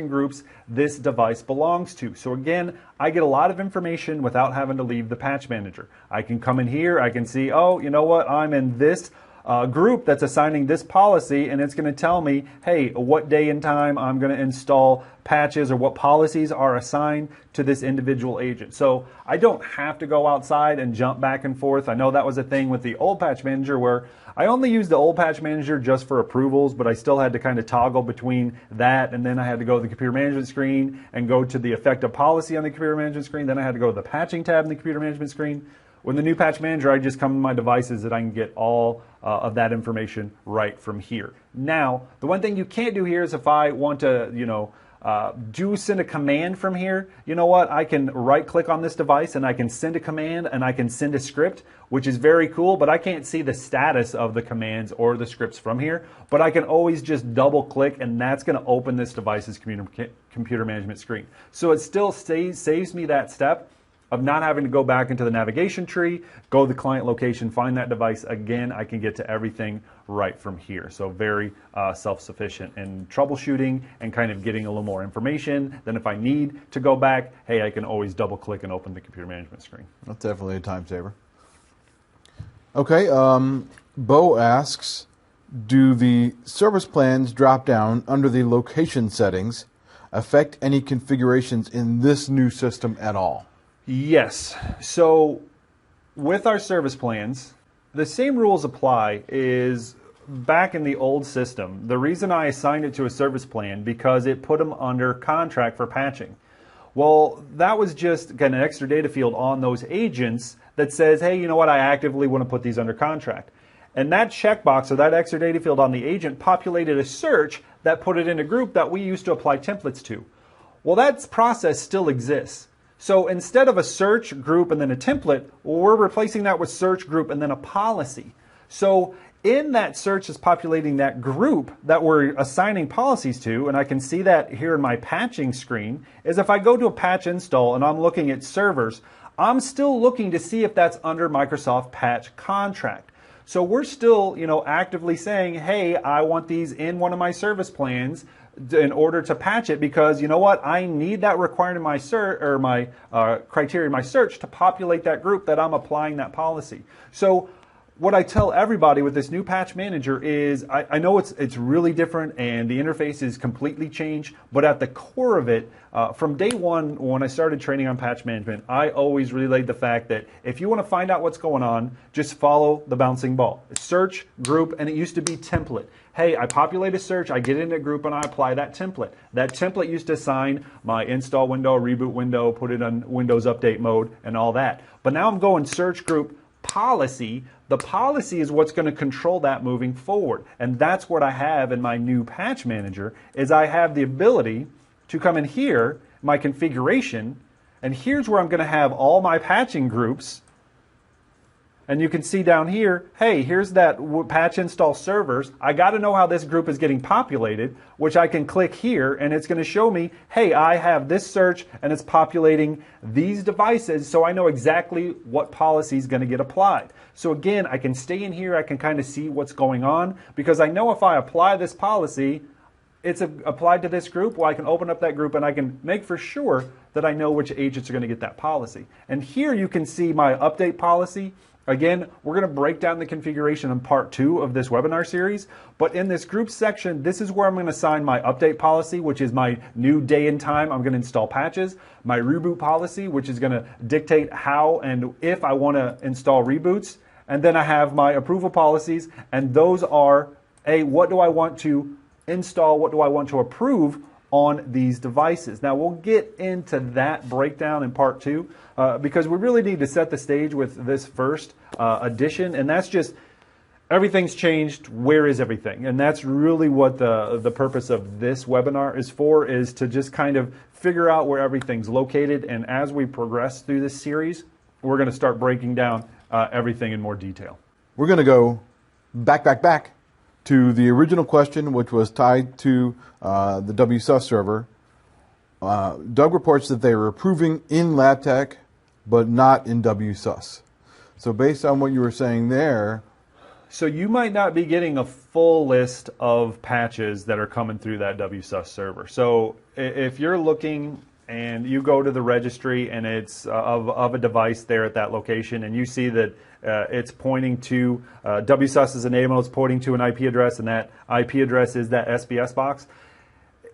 groups this device belongs to. So again, I get a lot of information without having to leave the Patch Manager. I can come in here, I can see, oh, you know what, I'm in this group that's assigning this policy, and it's going to tell me, hey, what day and time I'm going to install patches or what policies are assigned to this individual agent. So I don't have to go outside and jump back and forth. I know that was a thing with the old Patch Manager where I only used the old Patch Manager just for approvals, but I still had to kind of toggle between that, and then I had to go to the computer management screen and go to the effective policy on the computer management screen. Then I had to go to the patching tab in the computer management screen. With the new Patch Manager, I just come to my devices that I can get all of that information right from here. Now, the one thing you can't do here is if I want to, you know, send a command from here, you know what, I can right click on this device and I can send a command and I can send a script, which is very cool, but I can't see the status of the commands or the scripts from here. But I can always just double click and that's going to open this device's computer management screen. So it still saves me that step of not having to go back into the navigation tree, go to the client location, find that device again. I can get to everything right from here. So very self-sufficient in troubleshooting and kind of getting a little more information. Then if I need to go back, hey, I can always double click and open the computer management screen. That's definitely a time saver. Okay, Bo asks, do the service plans drop down under the location settings affect any configurations in this new system at all? Yes. So with our service plans, the same rules apply. Is back in the old system, the reason I assigned it to a service plan because it put them under contract for patching. Well, that was just kind of an extra data field on those agents that says, hey, you know what, I actively want to put these under contract. And that checkbox or that extra data field on the agent populated a search that put it in a group that we used to apply templates to. Well, that process still exists. So instead of a search group and then a template, we're replacing that with search group and then a policy. So in that search is populating that group that we're assigning policies to, and I can see that here in my patching screen, is if I go to a patch install and I'm looking at servers, I'm still looking to see if that's under Microsoft Patch Contract. So we're still, you know, actively saying, hey, I want these in one of my service plans in order to patch it because, you know what, I need that required in my search or my criteria in my search to populate that group that I'm applying that policy. So what I tell everybody with this new Patch Manager is I know it's really different and the interface is completely changed, but at the core of it, from day one when I started training on patch management, I always relayed the fact that if you want to find out what's going on, just follow the bouncing ball. Search, group, and it used to be template. Hey, I populate a search, I get in a group, and I apply that template. That template used to assign my install window, reboot window, put it on Windows Update mode, and all that. But now I'm going search, group, policy. The policy is what's going to control that moving forward. And that's what I have in my new Patch Manager, is I have the ability to come in here, my configuration, And here's where I'm going to have all my patching groups. And you can see down here, hey, here's that patch install servers. I got to know how this group is getting populated, which I can click here, and it's going to show me, hey, I have this search, and it's populating these devices, so I know exactly what policy is going to get applied. So again, I can stay in here, I can kind of see what's going on, because I know if I apply this policy, it's applied to this group. Well, I can open up that group, and I can make for sure that I know which agents are going to get that policy. And here you can see my update policy. Again, we're going to break down the configuration in part 2 of this webinar series, but in this group section, this is where I'm going to assign my update policy, which is my new day and time I'm going to install patches, my reboot policy, which is going to dictate how and if I want to install reboots, and then I have my approval policies, and those are, what do I want to install, what do I want to approve on these devices. Now we'll get into that breakdown in part 2 because we really need to set the stage with this first edition, and that's just everything's changed. Where is everything? And that's really what the purpose of this webinar is for, is to just kind of figure out where everything's located. And as we progress through this series, we're going to start breaking down everything in more detail. We're going to go back to the original question, which was tied to the WSUS server. Doug reports that they were approving in LabTech, but not in WSUS. So based on what you were saying there... So you might not be getting a full list of patches that are coming through that WSUS server. So if you're looking and you go to the registry and it's of a device there at that location, and you see that it's pointing to WSUS is enabled, it's pointing to an IP address, and that IP address is that SBS box.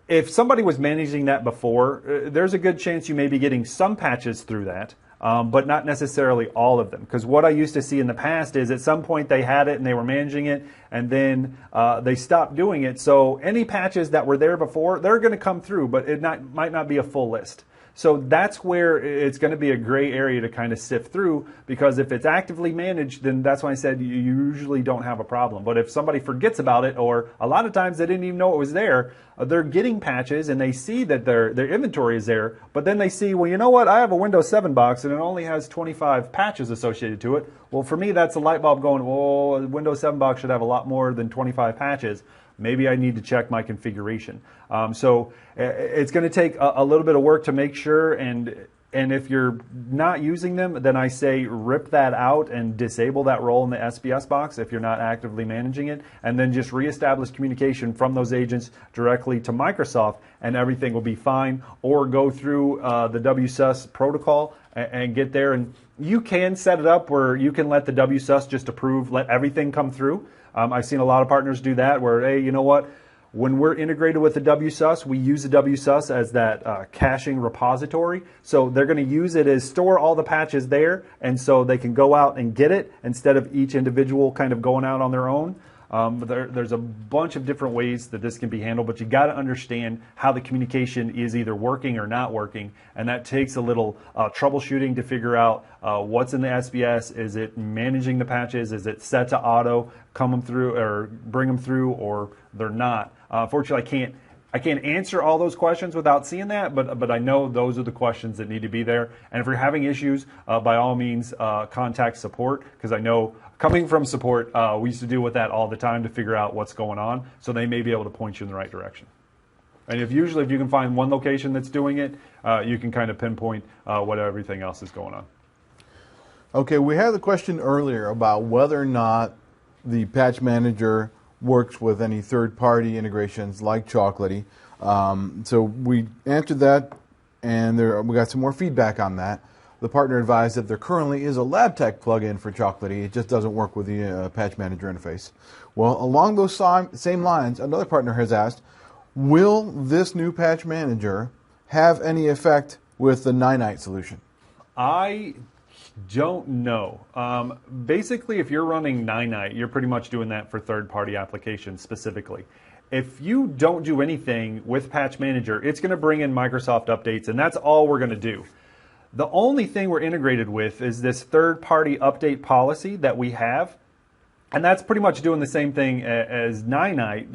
If somebody was managing that before, there's a good chance you may be getting some patches through that, but not necessarily all of them. Because what I used to see in the past is at some point they had it and they were managing it, and then they stopped doing it. So any patches that were there before, they're going to come through, but it might not be a full list. So that's where it's going to be a gray area to kind of sift through, because if it's actively managed, then that's why I said you usually don't have a problem. But if somebody forgets about it, or a lot of times they didn't even know it was there, they're getting patches and they see that their inventory is there, but then they see, well, you know what, I have a Windows 7 box and it only has 25 patches associated to it. Well, for me, that's a light bulb going, well, a Windows 7 box should have a lot more than 25 patches. Maybe I need to check my configuration. So it's going to take a little bit of work to make sure, and if you're not using them, then I say rip that out and disable that role in the SBS box if you're not actively managing it, and then just reestablish communication from those agents directly to Microsoft, and everything will be fine. Or go through the WSUS protocol and get there, and you can set it up where you can let the WSUS just approve, let everything come through. I've seen a lot of partners do that where, hey, you know what? When we're integrated with the WSUS, we use the WSUS as that caching repository. So they're going to use it as store all the patches there, and so they can go out and get it instead of each individual kind of going out on their own. There's a bunch of different ways that this can be handled, but you got to understand how the communication is either working or not working, and that takes a little troubleshooting to figure out what's in the SBS. Is it managing the patches? Is it set to auto come them through or bring them through, or they're not? Fortunately, I can't answer all those questions without seeing that, but I know those are the questions that need to be there. And if you're having issues, by all means, contact support, because I know coming from support, we used to deal with that all the time to figure out what's going on, so they may be able to point you in the right direction. And if you can find one location that's doing it, you can kind of pinpoint what everything else is going on. Okay, we had the question earlier about whether or not the patch manager works with any third-party integrations like Chocolatey. So we answered that, and we got some more feedback on that. The partner advised that there currently is a LabTech plugin for Chocolatey. It just doesn't work with the patch manager interface. Well, along those same lines, another partner has asked, will this new patch manager have any effect with the Ninite solution? I don't know. Basically, if you're running Ninite, you're pretty much doing that for third-party applications specifically. If you don't do anything with Patch Manager, it's going to bring in Microsoft updates, and that's all we're going to do. The only thing we're integrated with is this third-party update policy that we have. And that's pretty much doing the same thing as Ninite,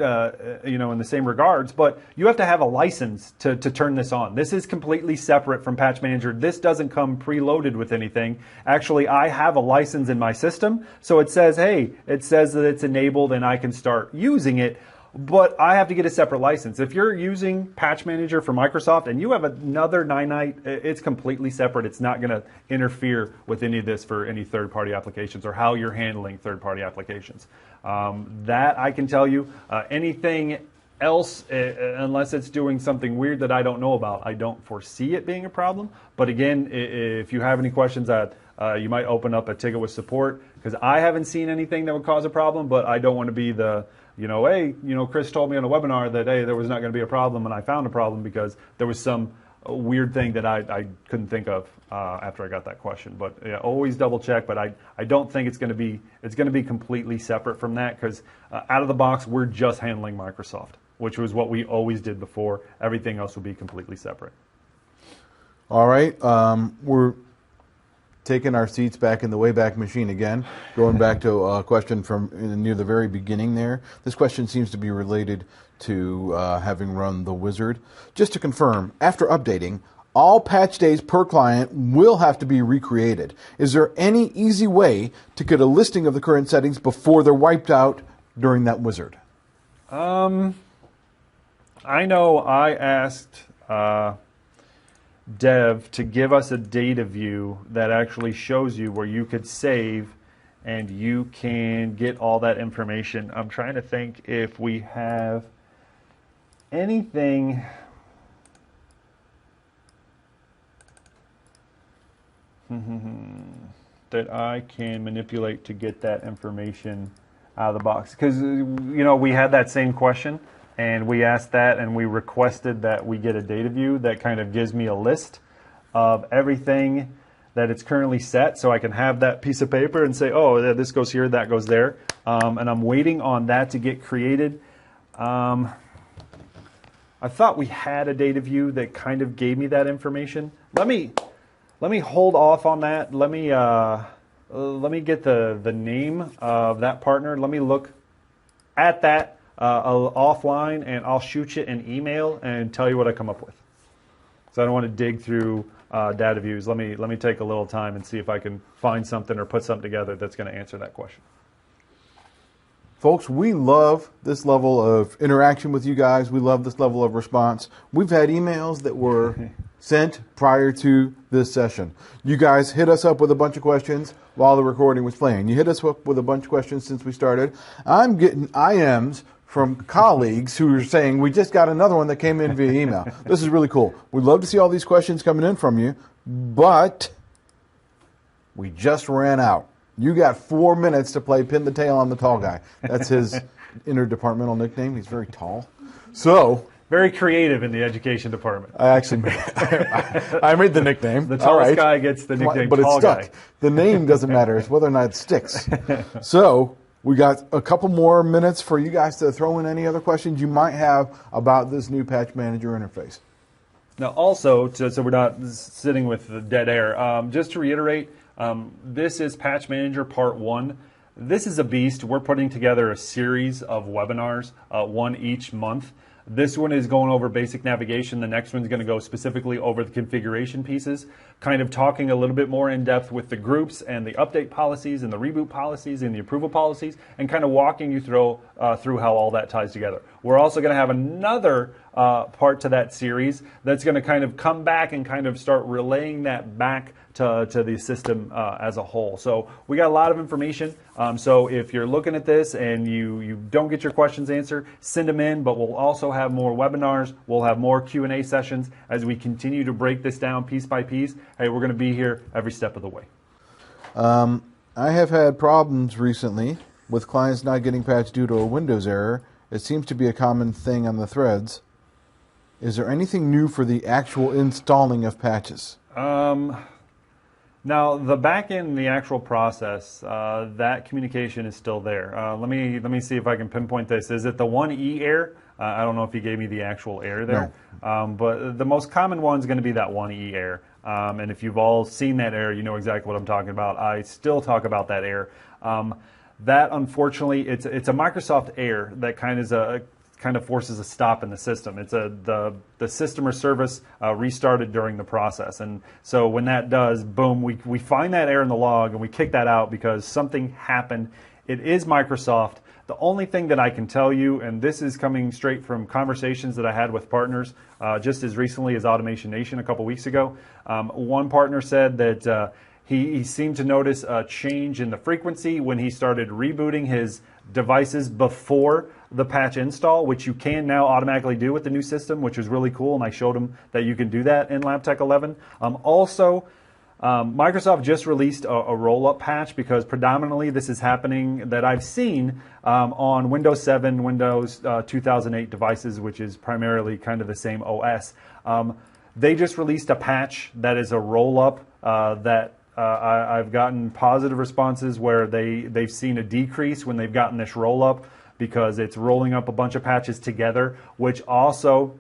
in the same regards, but you have to have a license to turn this on. This is completely separate from Patch Manager. This doesn't come preloaded with anything. Actually, I have a license in my system, so it says, hey, it says that it's enabled and I can start using it, but I have to get a separate license. If you're using Patch Manager for Microsoft and you have another Ninite, it's completely separate. It's not going to interfere with any of this for any third-party applications or how you're handling third-party applications. That I can tell you. Anything else, unless it's doing something weird that I don't know about, I don't foresee it being a problem. But again, if you have any questions, you might open up a ticket with support, because I haven't seen anything that would cause a problem, but I don't want to be the hey, Chris told me on a webinar that, hey, there was not going to be a problem, and I found a problem because there was some weird thing that I couldn't think of after I got that question. But yeah, always double check. But I don't think it's going to be completely separate from that, because out of the box we're just handling Microsoft, which was what we always did before. Everything else will be completely separate. All right, we're taking our seats back in the Wayback Machine again, going back to a question from near the very beginning there. This question seems to be related to having run the wizard. Just to confirm, after updating, all patch days per client will have to be recreated. Is there any easy way to get a listing of the current settings before they're wiped out during that wizard? I know I asked Dev to give us a data view that actually shows you where you could save and you can get all that information. I'm trying to think if we have anything that I can manipulate to get that information out of the box. Because, we had that same question. And we asked that, and we requested that we get a data view that kind of gives me a list of everything that it's currently set, so I can have that piece of paper and say, oh, this goes here, that goes there. And I'm waiting on that to get created. I thought we had a data view that kind of gave me that information. Let me hold off on that. Let me get the name of that partner. Let me look at that offline, and I'll shoot you an email and tell you what I come up with. So I don't want to dig through data views. Let me take a little time and see if I can find something or put something together that's going to answer that question. Folks, we love this level of interaction with you guys. We love this level of response. We've had emails that were sent prior to this session. You guys hit us up with a bunch of questions while the recording was playing. You hit us up with a bunch of questions since we started. I'm getting IMs from colleagues who are saying, we just got another one that came in via email. This is really cool. We'd love to see all these questions coming in from you, but we just ran out. You got 4 minutes to play pin the tail on the tall guy. That's his interdepartmental nickname. He's very tall. So very creative in the education department. I made the nickname. The tallest guy gets the nickname, but tall it's stuck. Guy. The name doesn't matter. It's whether or not it sticks. So we got a couple more minutes for you guys to throw in any other questions you might have about this new Patch Manager interface. Now, also, so we're not sitting with the dead air, just to reiterate, this is Patch Manager Part 1. This is a beast. We're putting together a series of webinars, one each month. This one is going over basic navigation. The next one's going to go specifically over the configuration pieces, kind of talking a little bit more in depth with the groups and the update policies and the reboot policies and the approval policies, and kind of walking you through how all that ties together. We're also going to have another part to that series that's going to kind of come back and kind of start relaying that back to the system as a whole. So we got a lot of information. So if you're looking at this and you don't get your questions answered, send them in, but we'll also have more webinars. We'll have more Q&A sessions as we continue to break this down piece by piece. Hey, we're going to be here every step of the way. I have had problems recently with clients not getting patched due to a Windows error. It seems to be a common thing on the threads. Is there anything new for the actual installing of patches? Now, the back end, the actual process, that communication is still there. Let me see if I can pinpoint this. Is it the 1E error? I don't know if he gave me the actual error there. No. But the most common one is going to be that 1E error. And if you've all seen that error, you know exactly what I'm talking about. I still talk about that error. That unfortunately, it's a Microsoft error that kind of forces a stop in the system. It's the system or service restarted during the process, and so when that does, boom, we find that error in the log and we kick that out because something happened. It is Microsoft. The only thing that I can tell you, and this is coming straight from conversations that I had with partners just as recently as Automation Nation a couple weeks ago, one partner said that he seemed to notice a change in the frequency when he started rebooting his devices before the patch install, which you can now automatically do with the new system, which is really cool, and I showed him that you can do that in LabTech 11. Microsoft just released a roll-up patch because predominantly this is happening that I've seen on Windows 7, Windows 2008 devices, which is primarily kind of the same OS. They just released a patch that is a roll-up that I've gotten positive responses where they've seen a decrease when they've gotten this roll-up because it's rolling up a bunch of patches together, which also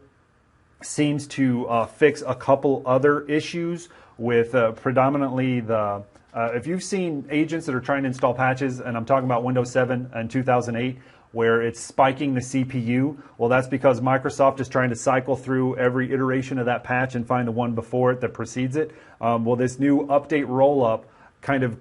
seems to fix a couple other issues with predominantly the, if you've seen agents that are trying to install patches, and I'm talking about Windows 7 and 2008, where it's spiking the CPU, well, that's because Microsoft is trying to cycle through every iteration of that patch and find the one before it that precedes it. Well, this new update roll-up kind of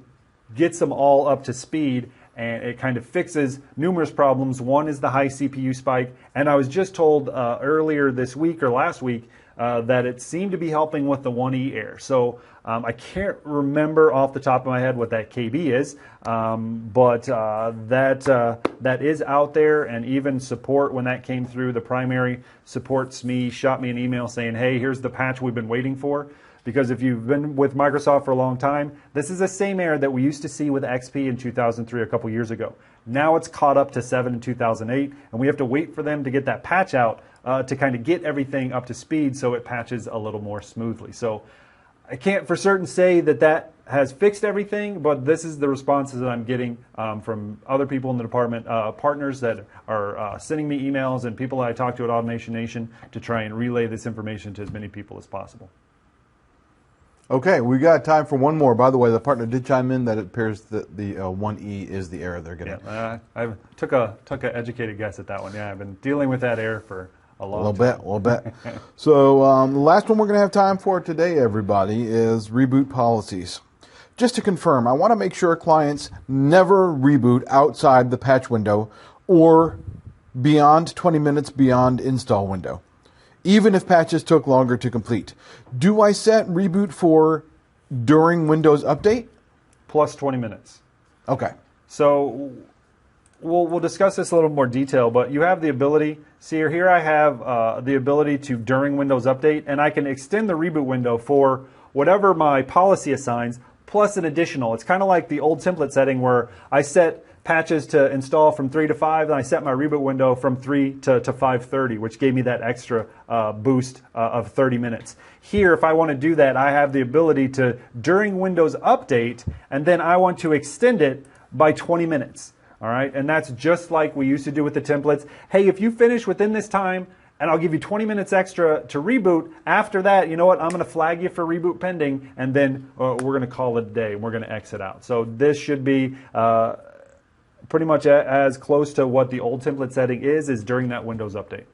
gets them all up to speed, and it kind of fixes numerous problems. One is the high CPU spike, and I was just told earlier this week or last week that it seemed to be helping with the 1E error. So I can't remember off the top of my head what that KB is, but that is out there, and even support, when that came through, the primary supports me, shot me an email saying, hey, here's the patch we've been waiting for. Because if you've been with Microsoft for a long time, this is the same error that we used to see with XP in 2003 a couple years ago. Now it's caught up to 7 in 2008, and we have to wait for them to get that patch out to kind of get everything up to speed so it patches a little more smoothly. So I can't for certain say that that has fixed everything, but this is the responses that I'm getting from other people in the department, partners that are sending me emails, and people that I talk to at Automation Nation to try and relay this information to as many people as possible. Okay, we got time for one more. By the way, the partner did chime in that it appears that the 1E is the error they're getting. Yeah, I took an educated guess at that one. Yeah, I've been dealing with that error for a long time. A little bit. So the last one we're going to have time for today, everybody, is reboot policies. Just to confirm, I want to make sure clients never reboot outside the patch window or beyond 20 minutes beyond install window, even if patches took longer to complete. Do I set reboot for during Windows Update? Plus 20 minutes. Okay. So we'll discuss this a little more detail, but you have the ability, see here I have the ability to during Windows Update, and I can extend the reboot window for whatever my policy assigns, plus an additional. It's kind of like the old template setting where I set patches to install from 3 to 5, and I set my reboot window from 3 to 5:30, which gave me that extra boost of 30 minutes. Here, if I want to do that, I have the ability to, during Windows Update, and then I want to extend it by 20 minutes. All right, and that's just like we used to do with the templates. Hey, if you finish within this time, and I'll give you 20 minutes extra to reboot. After that, you know what? I'm going to flag you for reboot pending, and then we're going to call it a day, and we're going to exit out. So this should be pretty much as close to what the old template setting is during that Windows Update.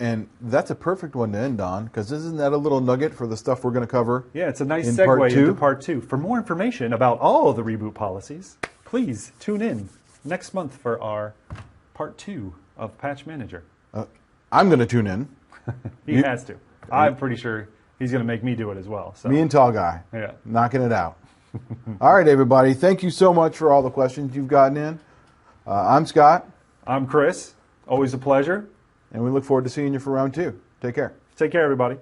And that's a perfect one to end on, because isn't that a little nugget for the stuff we're going to cover? Yeah, it's a nice segue into part 2. For more information about all of the reboot policies, please tune in next month for our part 2 of Patch Manager. I'm going to tune in. He has to. I'm pretty sure he's going to make me do it as well. So. Me and Tall Guy. Yeah. Knocking it out. All right, everybody. Thank you so much for all the questions you've gotten in. I'm Scott. I'm Chris. Always a pleasure. And we look forward to seeing you for round 2. Take care. Take care, everybody.